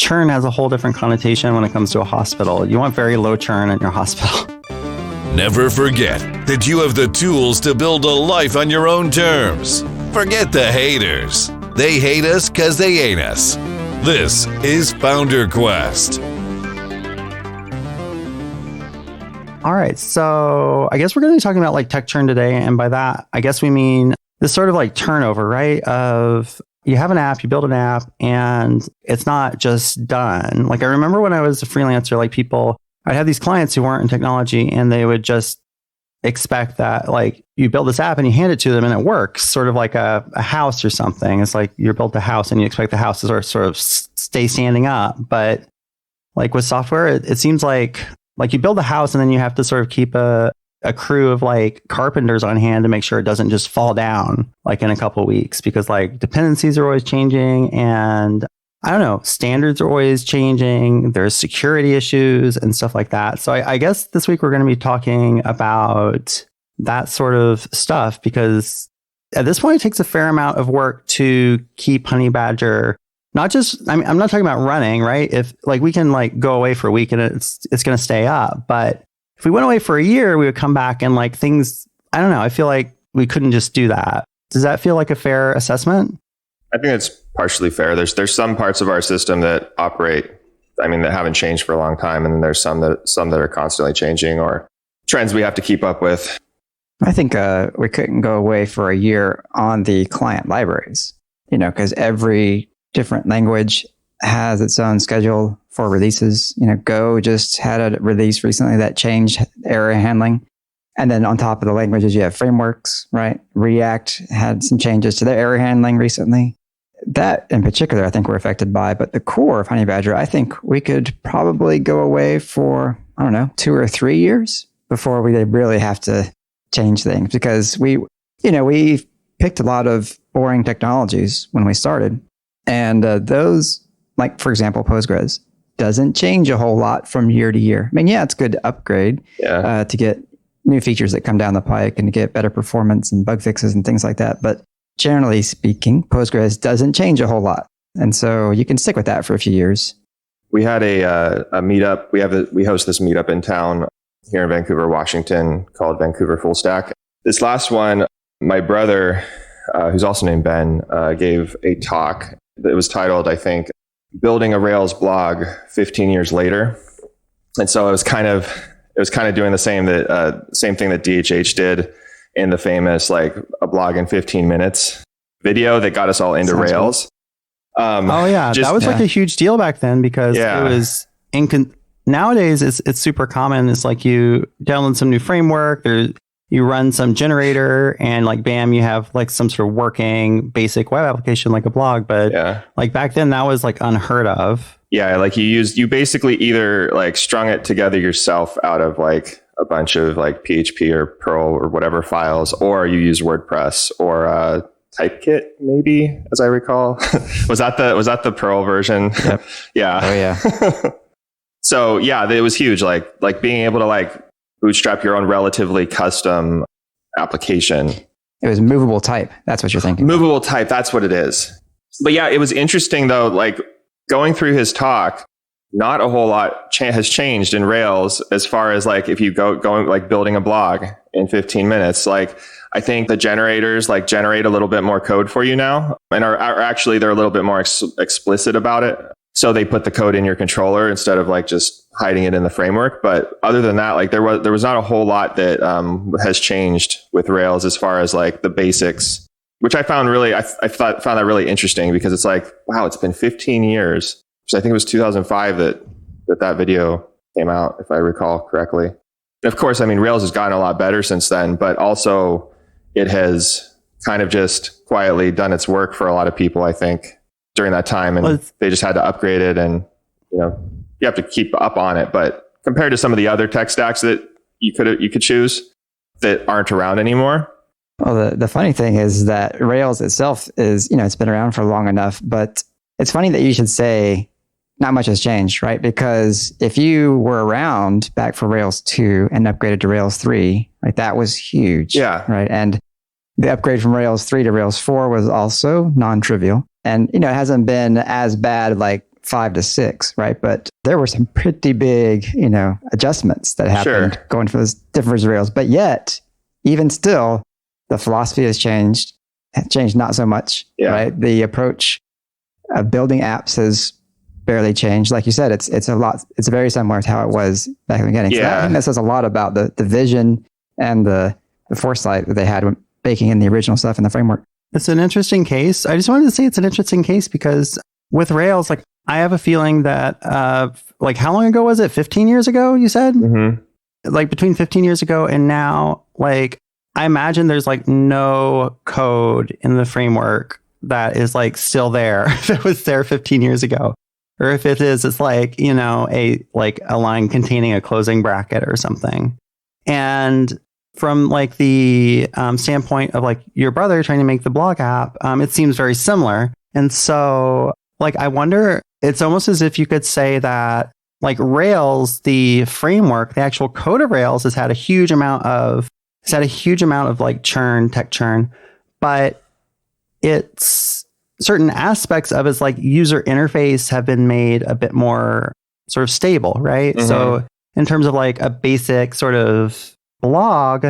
churn has a whole different connotation when it comes to a hospital. You want very low churn in your hospital. Never forget that you have the tools to build a life on your own terms. Forget the haters. They hate us because they ain't us. This is FounderQuest. All right, so I guess we're going to be talking about like tech churn today. And by that, I guess we mean this sort of like turnover, right? Of you have an app, you build an app, and it's not just done. Like I remember when I was a freelancer, like I'd have these clients who weren't in technology and they would just expect that like you build this app and you hand it to them and it works, sort of like a house or something. It's like you built a house and you expect the house to sort of stay standing up. But like with software, it seems like you build a house and then you have to sort of keep a crew of like carpenters on hand to make sure it doesn't just fall down like in a couple of weeks, because like dependencies are always changing and I don't know, standards are always changing. There's security issues and stuff like that. So I guess this week we're going to be talking about that sort of stuff, because at this point it takes a fair amount of work to keep Honeybadger. Not just, I mean, I'm not talking about running, right? If like we can like go away for a week and it's going to stay up. But if we went away for a year, we would come back and like things, I don't know. I feel like we couldn't just do that. Does that feel like a fair assessment? I think it's partially fair. There's some parts of our system that operate, that haven't changed for a long time. And then there's some that are constantly changing or trends we have to keep up with. I think we couldn't go away for a year on the client libraries, because every different language has its own schedule for releases. Go just had a release recently that changed error handling. And then on top of the languages, you have frameworks, right? React had some changes to their error handling recently. That in particular, I think we're affected by. But the core of Honeybadger, I think we could probably go away for, 2 or 3 years before we really have to change things. Because we picked a lot of boring technologies when we started. And those, like, for example, Postgres, doesn't change a whole lot from year to year. It's good to upgrade to get new features that come down the pike and to get better performance and bug fixes and things like that. But generally speaking, Postgres doesn't change a whole lot. And so you can stick with that for a few years. We had a meetup. We host this meetup in town here in Vancouver, Washington, called Vancouver Full Stack. This last one, my brother, who's also named Ben, gave a talk that was titled, I think, Building a Rails Blog 15 Years Later. And so it was kind of doing the same thing that DHH did in the famous like a blog in 15 minutes video that got us all into Rails. That was like a huge deal back then, because it was nowadays it's super common. It's like you download some new framework, you run some generator, and like bam, you have like some sort of working basic web application like a blog. But like back then that was like unheard of. Yeah, like you basically either like strung it together yourself out of like a bunch of like PHP or Perl or whatever files, or you use WordPress or Typekit, maybe, as I recall. was that the Perl version? Yep. Yeah. Oh yeah. So yeah, it was huge. Like being able to like bootstrap your own relatively custom application. It was movable type. That's what you're thinking. Movable type. That's what it is. But yeah, it was interesting though. Like going through his talk, not a whole lot has changed in Rails as far as like if you going like building a blog in 15 minutes. Like I think the generators like generate a little bit more code for you now, and are actually they're a little bit more explicit about it. So they put the code in your controller instead of like just hiding it in the framework. But other than that, like there was not a whole lot that has changed with Rails as far as like the basics, which I found really found that really interesting, because it's like, wow, it's been 15 years. So I think it was 2005 that video came out, if I recall correctly. And of course, Rails has gotten a lot better since then, but also it has kind of just quietly done its work for a lot of people, I think, during that time. And they just had to upgrade it, and, you have to keep up on it. But compared to some of the other tech stacks that you could choose that aren't around anymore. Well, the funny thing is that Rails itself is, it's been around for long enough, but it's funny that you should say not much has changed, right? Because if you were around back for Rails 2 and upgraded to Rails 3, right, that was huge. Yeah. Right. And the upgrade from Rails 3 to Rails 4 was also non-trivial. And, it hasn't been as bad like 5 to 6, right? But there were some pretty big, adjustments that happened going from those different Rails. But yet, even still, the philosophy has changed not so much, right? The approach of building apps has barely changed. Like you said, it's very similar to how it was back in the beginning. So I think that says a lot about the vision and the foresight that they had when baking in the original stuff in the framework. It's an interesting case. I just wanted to say it's an interesting case because with Rails, like I have a feeling that like how long ago was it? 15 years ago, you said? Mm-hmm. Like between 15 years ago and now, like I imagine there's like no code in the framework that is like still there that was there 15 years ago. Or if it is, it's like, a line containing a closing bracket or something. And from like the standpoint of like your brother trying to make the blog app, it seems very similar. And so like, I wonder, it's almost as if you could say that like Rails, the framework, the actual code of Rails has had a huge amount of like churn, tech churn, but it's certain aspects of its like user interface have been made a bit more sort of stable, right? Mm-hmm. So in terms of like a basic sort of blog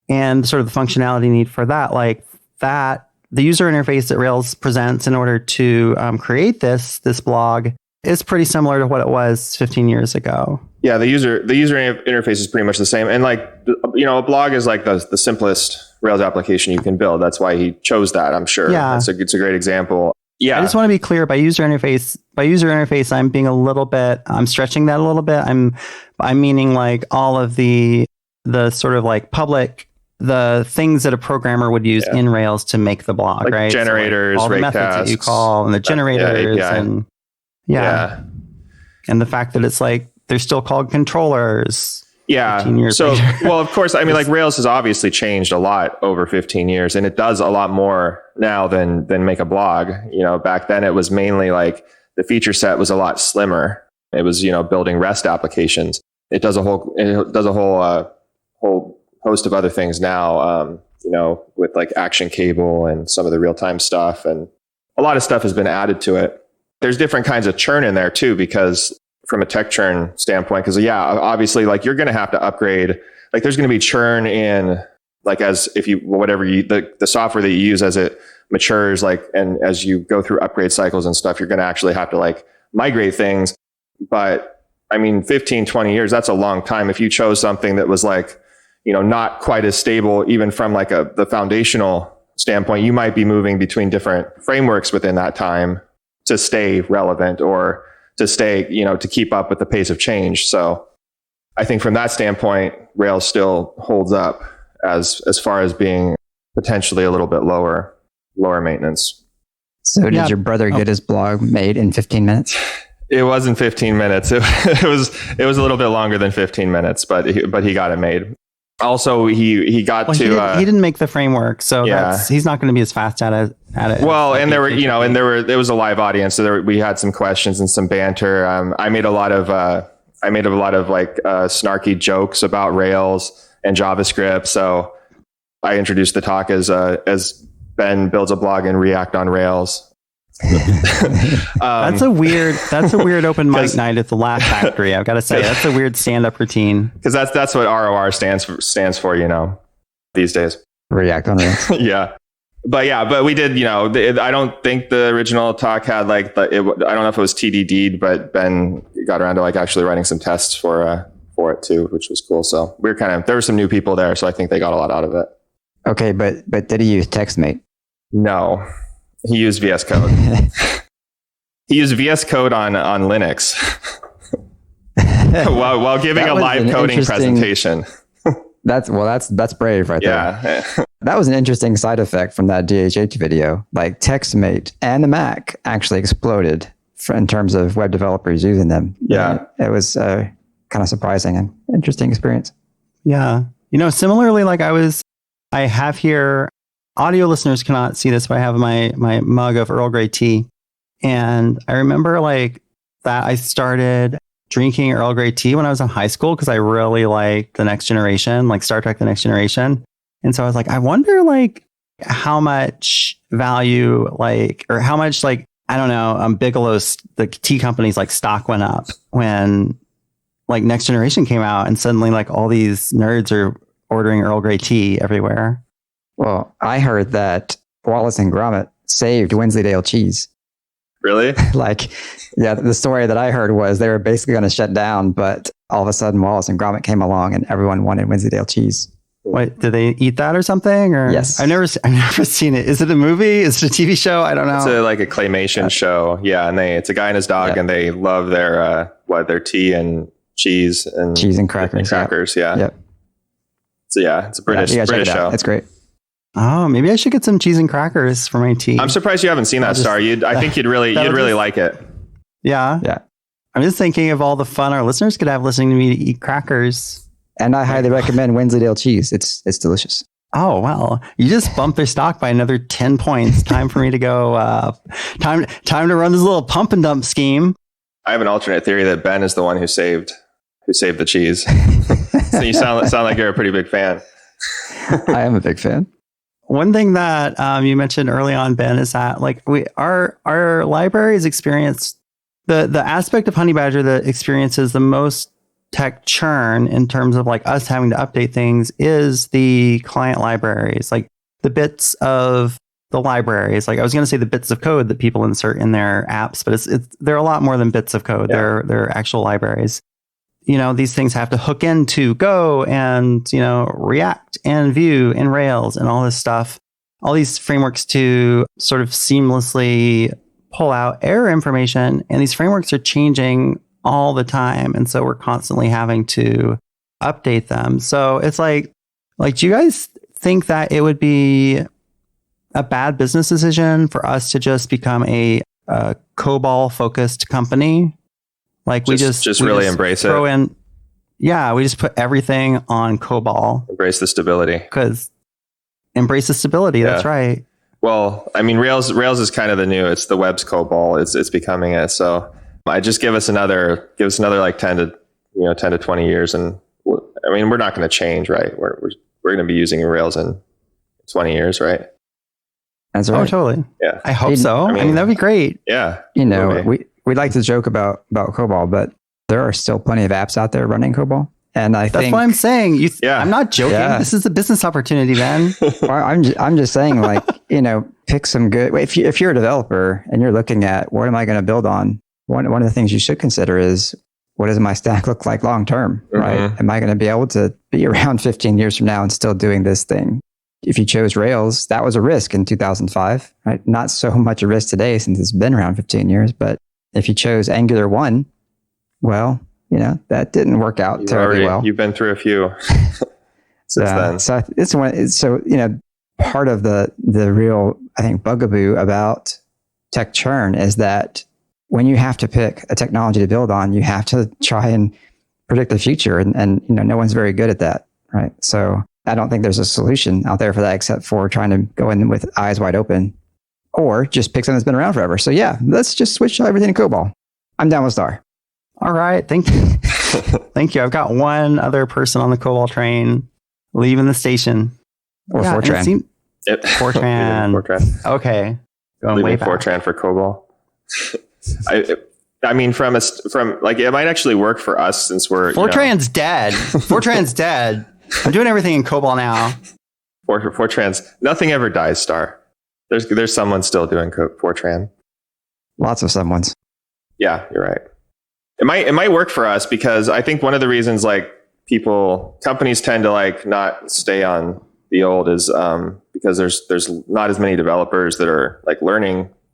and sort of the functionality need for that, like that, the user interface that Rails presents in order to create this blog is pretty similar to what it was 15 years ago. Yeah, the user interface is pretty much the same. And like, a blog is like the simplest Rails application you can build. That's why he chose that, I'm sure. Yeah. It's a great example. Yeah. I just want to be clear by user interface, I'm stretching that a little bit. I'm meaning like all of the sort of like public, the things that a programmer would use in Rails to make the blog, like right? Generators, so like all the methods that you call and the generators and and the fact that it's like, they're still called controllers. Yeah. So, well, of course, I mean, like Rails has obviously changed a lot over 15 years and it does a lot more now than make a blog. Back then it was mainly like the feature set was a lot slimmer. It was, building REST applications. It does a whole host of other things now, with like Action Cable and some of the real-time stuff. And a lot of stuff has been added to it. There's different kinds of churn in there too, because from a tech churn standpoint, because obviously like you're going to have to upgrade, like there's going to be churn in like the software that you use as it matures, like, and as you go through upgrade cycles and stuff, you're going to actually have to like migrate things. But I mean, 15, 20 years, that's a long time. If you chose something that was like, not quite as stable, even from like the foundational standpoint, you might be moving between different frameworks within that time to stay relevant or to stay, to keep up with the pace of change. So I think from that standpoint, Rails still holds up as far as being potentially a little bit lower maintenance. So did your brother get his blog made in 15 minutes? It wasn't 15 minutes. It was a little bit longer than 15 minutes, but he got it made. Also, he got he didn't make the framework, so he's not going to be as fast at it. Well, and there was a live audience, so we had some questions and some banter. I made a lot of like snarky jokes about Rails and JavaScript. So I introduced the talk as Ben builds a blog in React on Rails. That's a weird open mic night at the Laugh Factory. I've got to say, that's a weird stand-up routine. Because that's what ROR stands for, these days. React on Rails. Yeah. But we did, I don't think the original talk had like, I don't know if it was TDD'd, but Ben got around to like actually writing some tests for it too, which was cool. So there were some new people there, so I think they got a lot out of it. Okay, but did he use TextMate? No. He used VS Code. He used VS Code on Linux while giving a live coding presentation. That's brave right there. Yeah. That was an interesting side effect from that DHH video. Like TextMate and the Mac actually exploded in terms of web developers using them. Yeah. It was kind of surprising and interesting experience. Yeah. Similarly, like I have here, audio listeners cannot see this, but I have my mug of Earl Grey tea. And I remember like that I started drinking Earl Grey tea when I was in high school because I really liked The Next Generation, like Star Trek The Next Generation. And so I was like, I wonder like how much value, like, or how much like I don't know, Bigelow's, the tea company's like stock went up when like Next Generation came out, and suddenly like all these nerds are ordering Earl Grey tea everywhere. Well, I heard that Wallace and Gromit saved Wensleydale cheese. Really? Like, yeah, the story that I heard was they were basically going to shut down, but all of a sudden Wallace and Gromit came along and everyone wanted Wensleydale cheese. Wait, did they eat that or something? Or Yes. I've never seen it. Is it a movie? Is it a TV show? I don't know. It's like a claymation show. Yeah, and it's a guy and his dog, and they love their tea and cheese and crackers. Yeah. Yep. So yeah, it's a British show. It's great. Oh, maybe I should get some cheese and crackers for my tea. I'm surprised you haven't seen that, Starr. I think you'd really like it. Yeah. Yeah. I'm just thinking of all the fun our listeners could have listening to me eat crackers. And I highly recommend Wensleydale cheese. It's delicious. Oh, well, you just bumped their stock by another 10 points. Time for me to go. Time to run this little pump and dump scheme. I have an alternate theory that Ben is the one who saved the cheese. So you sound like you're a pretty big fan. I am a big fan. One thing that you mentioned early on, Ben, is that like our libraries experience the aspect of Honeybadger that experiences the most tech churn in terms of like us having to update things is the client libraries, like the bits of the libraries. Like I was going to say the bits of code that people insert in their apps, but they're a lot more than bits of code. Yeah. They're actual libraries. You know, these things have to hook into Go and, you know, React and Vue and Rails and all this stuff, all these frameworks to sort of seamlessly pull out error information. And these frameworks are changing all the time. And so we're constantly having to update them. So it's like, do you guys think that it would be a bad business decision for us to just become a COBOL focused company? Like we just really embrace it. We just put everything on COBOL. Embrace the stability. Embrace the stability. Yeah. That's right. Well, I mean, Rails is kind of the new. It's the web's COBOL. It's becoming it. So I just give us another like 10 to 20 years, and I mean, we're not going to change, right? We're going to be using Rails in 20 years, right? That's right. Oh, totally. Yeah. I hope so. I mean, that'd be great. Yeah. You know, we like to joke about COBOL, but there are still plenty of apps out there running COBOL. And I think that's what I'm saying. I'm not joking. Yeah. This is a business opportunity, man. Well, I'm just saying, like, you know, pick some good. If you're a developer and you're looking at what am I going to build on, one of the things you should consider is what does my stack look like long term, right? Am I going to be able to be around 15 years from now and still doing this thing? If you chose Rails, that was a risk in 2005, right? Not so much a risk today since it's been around 15 years. But if you chose Angular 1, well, you know, that didn't work out terribly well. You've been through a few since then. So it's one. So, you know, part of the real, I think, bugaboo about tech churn is that when you have to pick a technology to build on, you have to try and predict the future. And you know, no one's very good at that, right? So I don't think there's a solution out there for that except for trying to go in with eyes wide open or just pick something that's been around forever. So yeah, let's just switch everything to COBOL. I'm down with Starr. All right. Thank you. Thank you. I've got one other person on the COBOL train leaving the station. Or Fortran. Fortran. Fortran. Okay. Going way back. Fortran for COBOL. I mean, from like, it might actually work for us since we're... Fortran's dead. Fortran's dead. I'm doing everything in COBOL now. Fortran's... Nothing ever dies, Starr. There's someone still doing Fortran. Lots of someones. Yeah, you're right. It might work for us because I think one of the reasons like companies tend to like not stay on the old is because there's not as many developers that are like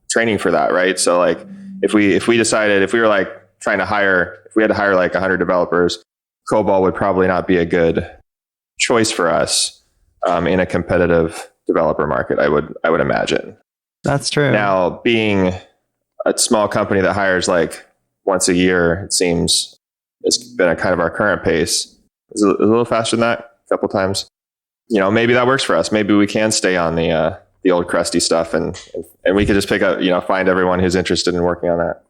training for that, right? So like if we were like trying to hire, if we had to hire like 100 developers, COBOL would probably not be a good choice for us in a competitive developer market. I would imagine. That's true. Now, being a small company that hires like once a year, it seems it's been a kind of our current pace. It's a little faster than that a couple times. You know, maybe that works for us. Maybe we can stay on the old crusty stuff and we could just pick up, you know, find everyone who's interested in working on that.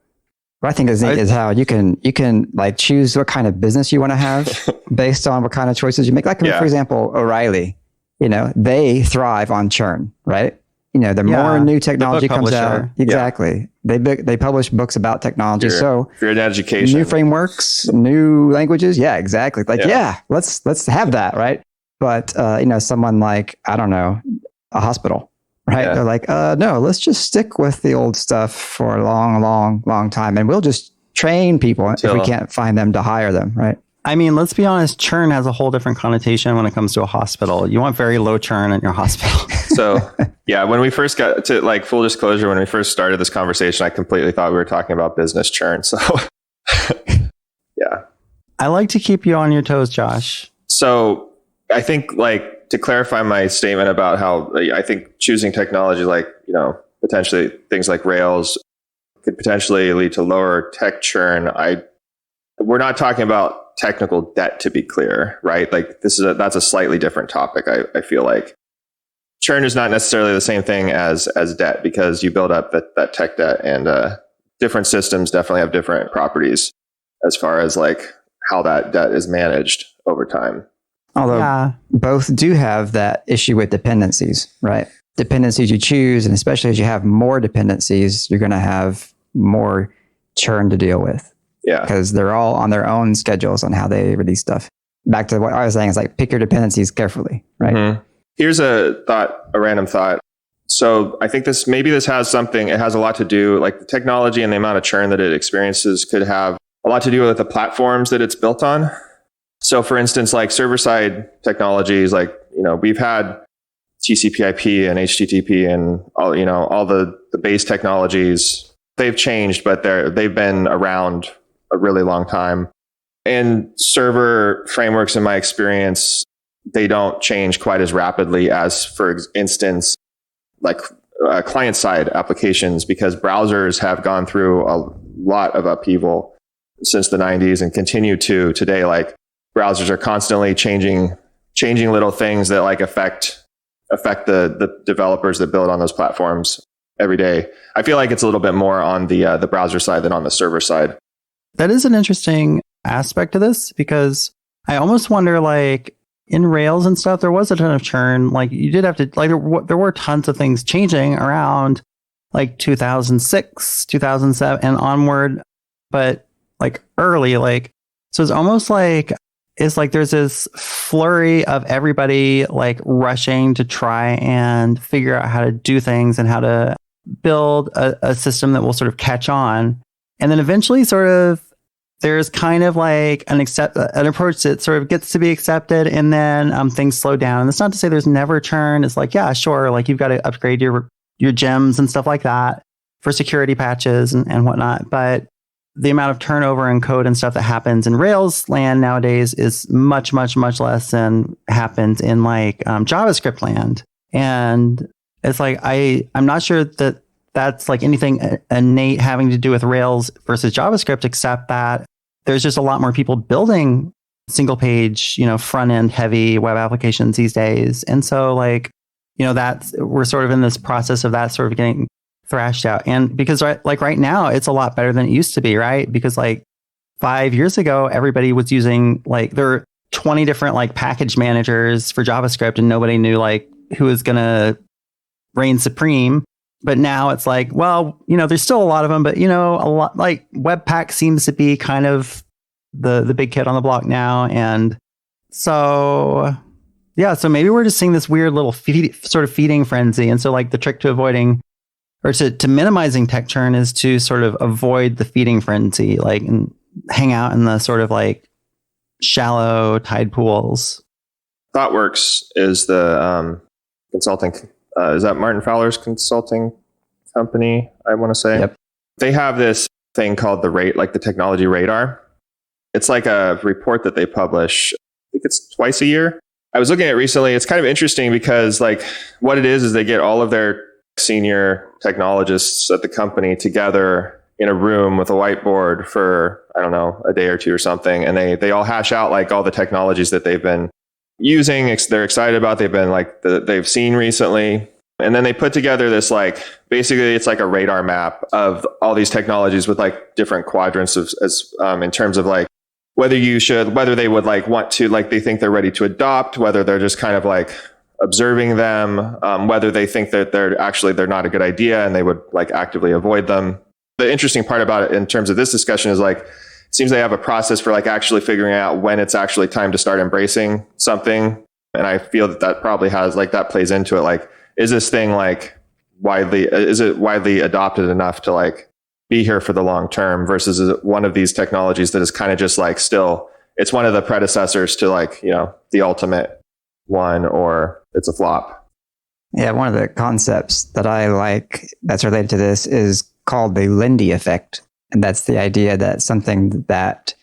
What I think is neat is how you can like choose what kind of business you want to have based on what kind of choices you make. Like, for example, O'Reilly, you know, they thrive on churn, right? the more new technology comes out, publisher. exactly. They publish books about technology. So if you're in education, new frameworks, new languages. Yeah, exactly. Like, let's have that. Right. But, someone like, I don't know, a hospital, right? Yeah. They're like, no, let's just stick with the old stuff for a long, long, long time. And we'll just train people if we can't find them to hire them. Right. I mean, let's be honest, churn has a whole different connotation when it comes to a hospital. You want very low churn in your hospital. So, when we first got to, like, full disclosure, when we first started this conversation, I completely thought we were talking about business churn. So, yeah. I like to keep you on your toes, Josh. So, I think, like, to clarify my statement about how I think choosing technology, like, potentially things like Rails could potentially lead to lower tech churn. We're not talking about technical debt, to be clear, right? Like, that's a slightly different topic. I feel like churn is not necessarily the same thing as debt, because you build up that tech debt, and different systems definitely have different properties as far as like how that debt is managed over time. Although both do have that issue with dependencies, right? Dependencies you choose, and especially as you have more dependencies, you're going to have more churn to deal with. Yeah. Because they're all on their own schedules on how they release stuff. Back to what I was saying, is like, pick your dependencies carefully, right? Mm-hmm. Here's a random thought. So I think this has something, it has a lot to do, like the technology and the amount of churn that it experiences could have a lot to do with the platforms that it's built on. So for instance, like server-side technologies, like, we've had TCP/IP and HTTP and all the base technologies. They've changed, but they've been around a really long time. And server frameworks, in my experience, they don't change quite as rapidly as, for instance, like client-side applications, because browsers have gone through a lot of upheaval since the 90s and continue to today. Like, browsers are constantly changing little things that like affect the developers that build on those platforms every day. I feel like it's a little bit more on the browser side than on the server side. That is an interesting aspect of this, because I almost wonder, like, in Rails and stuff, there was a ton of churn. Like, you did have to, like, there were tons of things changing around like 2006, 2007 and onward, but like early, like, so it's almost like, it's like there's this flurry of everybody like rushing to try and figure out how to do things and how to build a system that will sort of catch on. And then eventually sort of there's kind of like an approach that sort of gets to be accepted, and then things slow down. And it's not to say there's never churn. It's like, yeah, sure. Like, you've got to upgrade your gems and stuff like that for security patches and whatnot. But the amount of turnover in code and stuff that happens in Rails land nowadays is much, much, much less than happens in like JavaScript land. And it's like, I'm not sure that that's like anything innate having to do with Rails versus JavaScript, except that there's just a lot more people building single page, front end heavy web applications these days. And so like, we're sort of in this process of that sort of getting thrashed out. And because right now it's a lot better than it used to be, right? Because like 5 years ago, everybody was using like, there are 20 different like package managers for JavaScript, and nobody knew like who was going to reign supreme. But now it's like, well, there's still a lot of them, but a lot like Webpack seems to be kind of the big kid on the block now. And so, yeah, so maybe we're just seeing this weird little sort of feeding frenzy. And so like the trick to avoiding or to minimizing tech churn is to sort of avoid the feeding frenzy, like, and hang out in the sort of like shallow tide pools. ThoughtWorks is the consulting. Is that Martin Fowler's consulting company? I want to say. Yep. They have this thing called the technology radar. It's like a report that they publish. I think it's twice a year. I was looking at it recently. It's kind of interesting because like what it is they get all of their senior technologists at the company together in a room with a whiteboard for, I don't know, a day or two or something. And they all hash out like all the technologies that they've been using, they're excited about, they've been like, they've seen recently. And then they put together this like, basically it's like a radar map of all these technologies with like different quadrants as in terms of like whether they would like want to, like they think they're ready to adopt, whether they're just kind of like observing them, whether they think that they're not a good idea and they would like actively avoid them. The interesting part about it in terms of this discussion is like, it seems they have a process for like actually figuring out when it's actually time to start embracing something. And I feel that probably has like, that plays into it. Like, is this thing like is it widely adopted enough to like be here for the long term versus is it one of these technologies that is kind of just like still, it's one of the predecessors to like, the ultimate one, or it's a flop. Yeah, one of the concepts that I like that's related to this is called the Lindy effect. And that's the idea that something that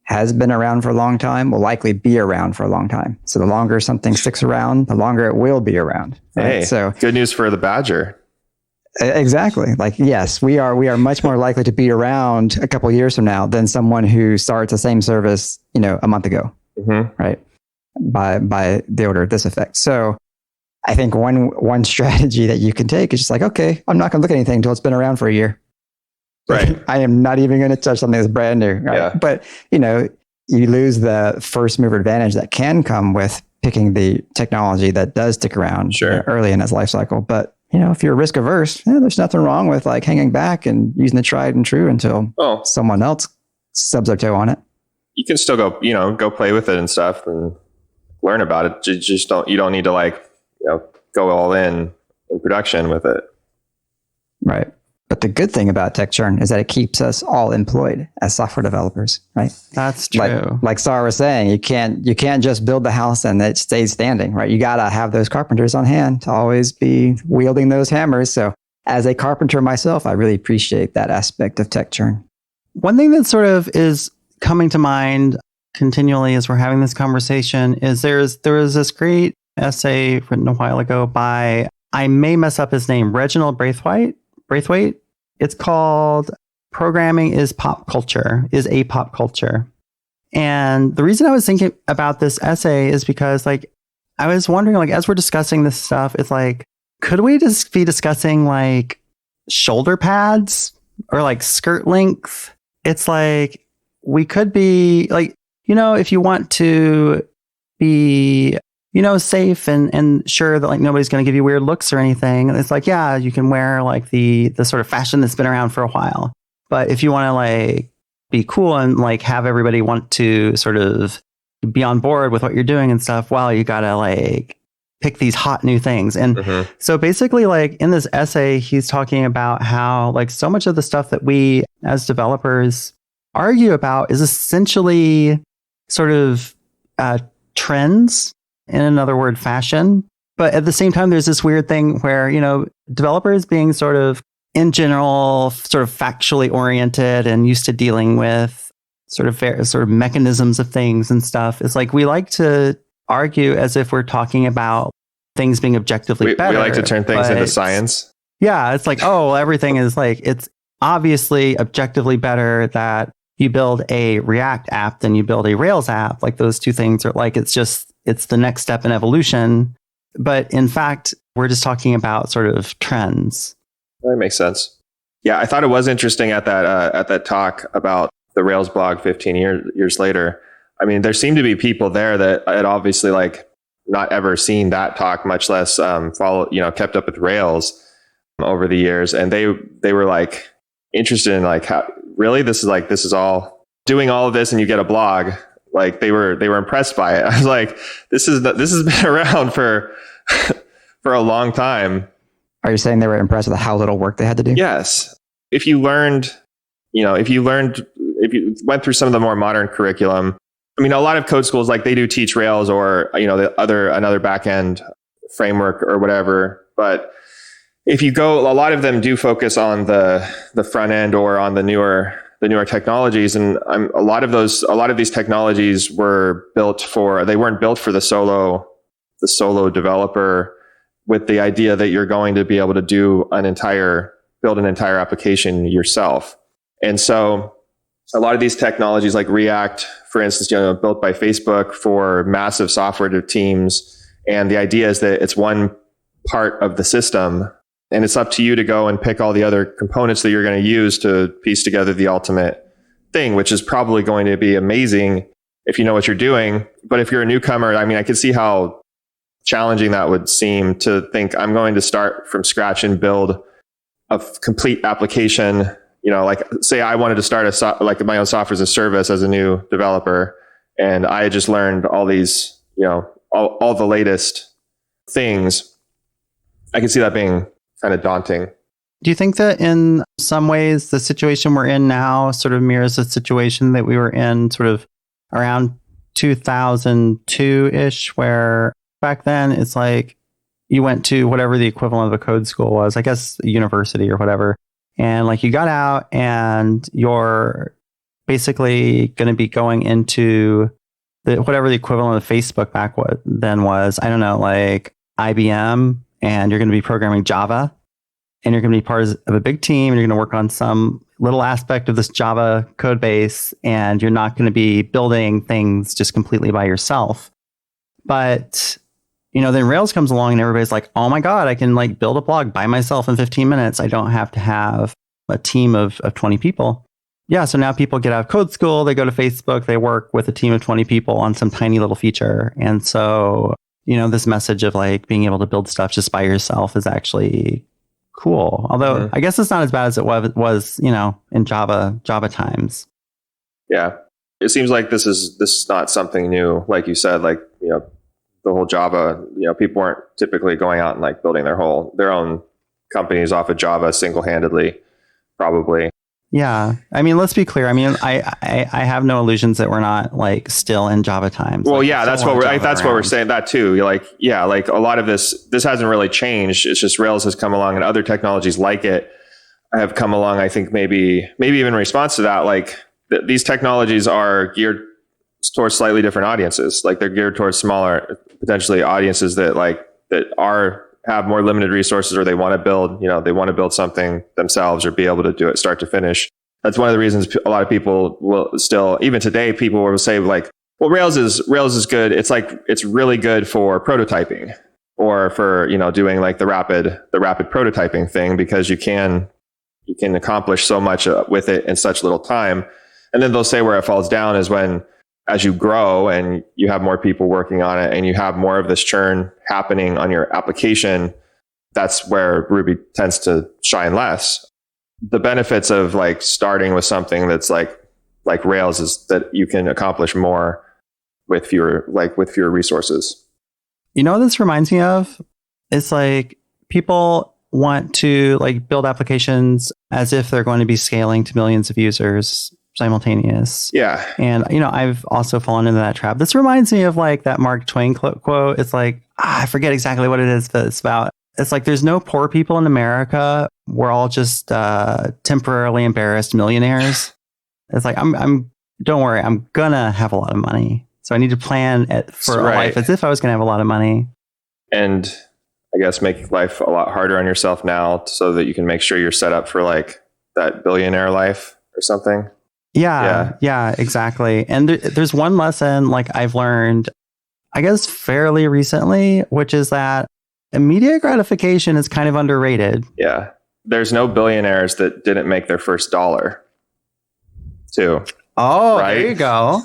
has been around for a long time will likely be around for a long time. So the longer something sticks around, the longer it will be around. Right? Hey, so good news for the Badger. Exactly. Like, yes, we are much more likely to be around a couple of years from now than someone who starts the same service, a month ago. Mm-hmm. Right. By the order of this effect. So I think one strategy that you can take is just like, okay, I'm not going to look at anything until it's been around for a year. Right. I am not even going to touch something that's brand new. Right? Yeah. But, you lose the first mover advantage that can come with picking the technology that does stick around early in its life cycle. But, if you're risk averse, there's nothing wrong with like hanging back and using the tried and true until someone else stubs their toe on it. You can still go play with it and stuff and learn about it. You don't need to like, go all in production with it. Right. But the good thing about tech churn is that it keeps us all employed as software developers, right? That's true. Like Starr was saying, you can't just build the house and it stays standing, right? You got to have those carpenters on hand to always be wielding those hammers. So as a carpenter myself, I really appreciate that aspect of tech churn. One thing that sort of is coming to mind continually as we're having this conversation is there was this great essay written a while ago by, I may mess up his name, Reginald Braithwaite. It's called Programming is a Pop Culture. And the reason I was thinking about this essay is because like, I was wondering, like, as we're discussing this stuff, it's like, could we just be discussing like shoulder pads or like skirt length? It's like, we could be like, if you want to be, safe and sure that like nobody's going to give you weird looks or anything. It's like, yeah, you can wear like the sort of fashion that's been around for a while. But if you want to like be cool and like have everybody want to sort of be on board with what you're doing and stuff, well, you got to like pick these hot new things. And so basically like in this essay, he's talking about how like so much of the stuff that we as developers argue about is essentially sort of trends, in another word, fashion. But at the same time, there's this weird thing where, developers being sort of in general, sort of factually oriented and used to dealing with sort of mechanisms of things and stuff. It's like, we like to argue as if we're talking about things being objectively better. We like to turn things into science. Yeah. It's like, everything is like, it's obviously objectively better that you build a React app than you build a Rails app. Like those two things are like, it's the next step in evolution. But in fact, we're just talking about sort of trends. That makes sense. Yeah, I thought it was interesting at that talk about the Rails blog 15 years later. I mean, there seemed to be people there that had obviously like not ever seen that talk, much less kept up with Rails over the years, and they were like interested in like, how really this is all doing all of this and you get a blog. Like they were impressed by it. I was like, this has been around for a long time. Are you saying they were impressed with how little work they had to do? Yes. If you went through some of the more modern curriculum, I mean, a lot of code schools, like they do teach Rails or, another backend framework or whatever. But if you go, a lot of them do focus on the front end or on the newer technologies. And a lot of these technologies weren't built for the solo developer with the idea that you're going to be able to build an entire application yourself. And so a lot of these technologies like React, for instance, built by Facebook for massive software teams. And the idea is that it's one part of the system and it's up to you to go and pick all the other components that you're going to use to piece together the ultimate thing, which is probably going to be amazing if you know what you're doing. But if you're a newcomer, I mean, I can see how challenging that would seem to think I'm going to start from scratch and build a complete application. Like say I wanted to start like my own software as a service as a new developer, and I had just learned all these, all the latest things. I can see that being kind of daunting. Do you think that in some ways the situation we're in now sort of mirrors the situation that we were in sort of around 2002-ish, where back then it's like you went to whatever the equivalent of a code school was, I guess university or whatever, and like you got out and you're basically going to be going into whatever the equivalent of Facebook back then was, I don't know, like IBM, and you're going to be programming Java. And you're going to be part of a big team, and you're going to work on some little aspect of this Java code base, and you're not going to be building things just completely by yourself. But, then Rails comes along and everybody's like, oh my God, I can like build a blog by myself in 15 minutes. I don't have to have a team of 20 people. Yeah, so now people get out of code school, they go to Facebook, they work with a team of 20 people on some tiny little feature. And so, this message of like being able to build stuff just by yourself is actually cool. Although I guess it's not as bad as it was, in Java times. Yeah. It seems like this is not something new. Like you said, like, the whole Java, people weren't typically going out and like building their own companies off of Java single-handedly, probably. Yeah. I mean, let's be clear. I mean, I have no illusions that we're not like still in Java times. Well, like, yeah, that's what we're saying that too. You're like, yeah, like a lot of this hasn't really changed. It's just Rails has come along and other technologies like it have come along. I think maybe even in response to that, like these technologies are geared towards slightly different audiences. Like they're geared towards smaller, potentially audiences that have more limited resources, or they want to build something themselves or be able to do it start to finish. That's one of the reasons a lot of people will still, even today, people will say like, well, Rails is good. It's like, it's really good for prototyping or for, doing like the rapid prototyping thing, because you can accomplish so much with it in such little time. And then they'll say where it falls down is when, as you grow and you have more people working on it and you have more of this churn happening on your application, that's where Ruby tends to shine less. The benefits of like starting with something that's like Rails is that you can accomplish more with fewer resources. You know what this reminds me of? It's like people want to like build applications as if they're going to be scaling to millions of users simultaneous. Yeah. And, I've also fallen into that trap. This reminds me of like that Mark Twain quote. It's like, I forget exactly what it is, but it's about, it's like, there's no poor people in America. We're all just temporarily embarrassed millionaires. It's like, don't worry, I'm gonna have a lot of money. So I need to plan for a life as if I was gonna have a lot of money. And I guess make life a lot harder on yourself now so that you can make sure you're set up for like that billionaire life or something. Yeah, exactly. And there's one lesson like I've learned, I guess fairly recently, which is that immediate gratification is kind of underrated. Yeah. There's no billionaires that didn't make their first dollar too. Oh, right? There you go.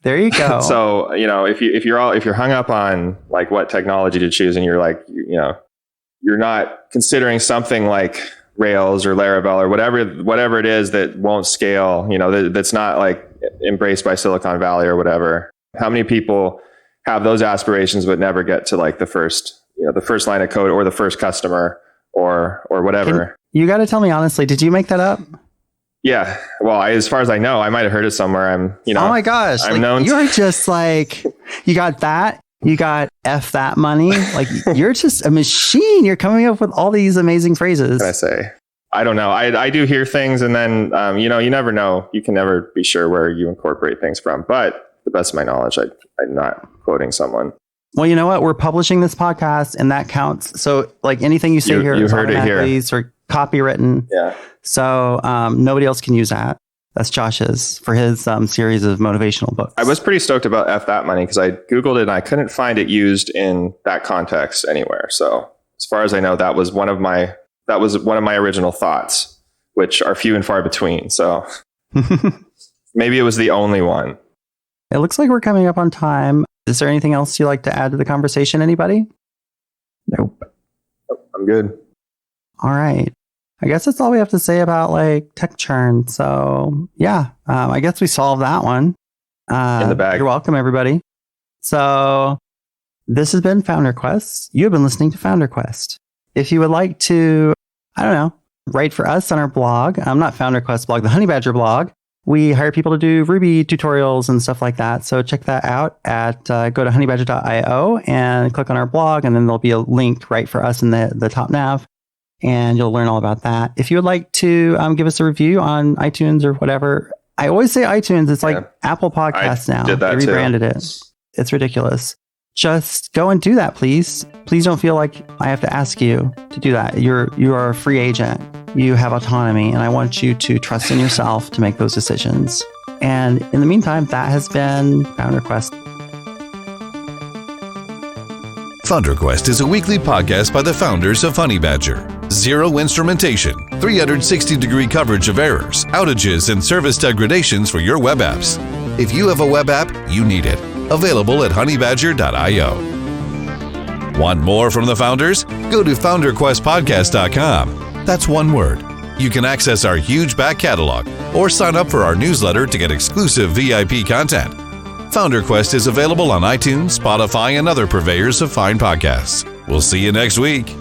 There you go. So, if you're hung up on like what technology to choose and you're like, you're not considering something like Rails or Laravel or whatever it is that won't scale, that's not like embraced by Silicon Valley or whatever. How many people have those aspirations but never get to like the first line of code or the first customer or whatever? You got to tell me honestly, did you make that up? Yeah. Well, as far as I know, I might have heard it somewhere. Oh my gosh. I'm known. You're just like, you got that. You got F that money. Like you're just a machine. You're coming up with all these amazing phrases. What can I say? I don't know. I do hear things and then, you never know. You can never be sure where you incorporate things from. But to the best of my knowledge, I'm not quoting someone. Well, you know what? We're publishing this podcast and that counts. So like anything you say here is automatically sort of copywritten. Yeah. So nobody else can use that. That's Josh's for his series of motivational books. I was pretty stoked about F that money because I Googled it and I couldn't find it used in that context anywhere. So as far as I know, that was one of my original thoughts, which are few and far between. So maybe it was the only one. It looks like we're coming up on time. Is there anything else you'd like to add to the conversation? Anybody? Nope. I'm good. All right. I guess that's all we have to say about like tech churn. So yeah, I guess we solved that one. In the bag. You're welcome, everybody. So this has been FounderQuest. You have been listening to FounderQuest. If you would like to, I don't know, write for us on our blog, not FounderQuest blog, the Honeybadger blog, we hire people to do Ruby tutorials and stuff like that. So check that out at go to honeybadger.io and click on our blog, and then there'll be a link right for us in the top nav, and you'll learn all about that. If you would like to give us a review on iTunes or whatever, I always say iTunes. It's like Apple Podcasts now. They rebranded it. It's ridiculous. Just go and do that, please. Please don't feel like I have to ask you to do that. You are a free agent. You have autonomy, and I want you to trust in yourself to make those decisions. And in the meantime, that has been FounderQuest. FounderQuest is a weekly podcast by the founders of Honeybadger. Zero instrumentation, 360-degree coverage of errors, outages, and service degradations for your web apps. If you have a web app, you need it. Available at honeybadger.io. Want more from the founders? Go to founderquestpodcast.com. That's one word. You can access our huge back catalog or sign up for our newsletter to get exclusive VIP content. FounderQuest is available on iTunes, Spotify, and other purveyors of fine podcasts. We'll see you next week.